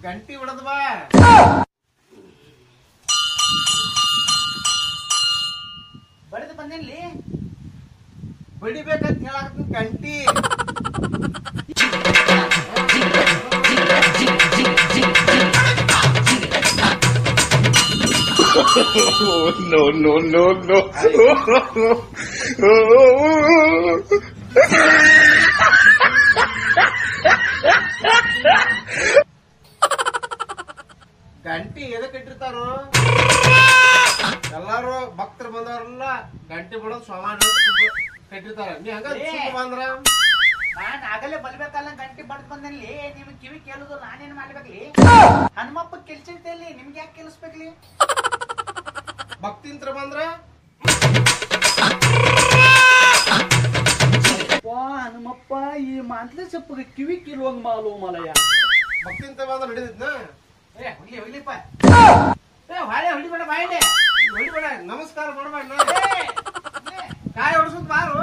ಗಂಟಿ ಹೊಡೆದ್ ಬಾ. ಬಡಿದು ಬಂದೇನ್ಲಿ ಬಡಿಬೇಕಂತ ಹೇಳಾಕತ್ತೀನಿ ಗಂಟಿ. No, no, no, no. ಗಂಟಿ ಎದಕ್ಕೆ ಇಟ್ಟಿರ್ತಾರು? ಎಲ್ಲಾರು ಭಕ್ತರು ಬಂದವರೆಲ್ಲ ಗಂಟಿ ಬಿಡೋದು ಸಾಮಾನ್ಯ ಕಟ್ಟಿರ್ತಾರ. ನೀ ಹಂಗ ಬಂದ್ರ ನಾನ್ ಆಗಲೇ ಬಲ್ಬೇಕಲ್ಲ ಗಂಟಿ ಬಡ್ದು ಬಂದೇನ್ಲಿ. ನಿಮ್ ಕಿವಿ ಕೇಳುದು ನಾನೇನ್ ಮಾಡ್ಬೇಕ್ಲಿ? ಹನುಮಪ್ಪ ಕೆಲ್ಸಿರ್ತೇಲಿ, ನಿಮ್ಗೆ ಯಾಕೆ ಕೆಲ್ಸ್ಬೇಕ್ಲಿ? ಭಕ್ತಿಂತ್ರ ಬಂದ್ರ ಹನುಮಪ್ಪ ಈ ಮಾಂತ್ಲೆ ಸಪ್ಪಗೆ ಕಿವಿ ಕೀಳುವಂಗ್ ಮಾಲು ಮಲಯ. ಭಕ್ತಿಂತ್ರ ಬಂದ್ರ ಹಿಡಿದಿದ್ನ ಹೊಲಿಪ್ಪ ಹೊಳೆ ಹೊಡಿಬೇಡ ಬಾಯಿಲೆ ಹೊಡಿಬೇಡ. ನಮಸ್ಕಾರ ಮಾಡ್ಬೇಡ. ಕಾಯಿ ಹೊಡ್ಸುದ್ ಬಾರು.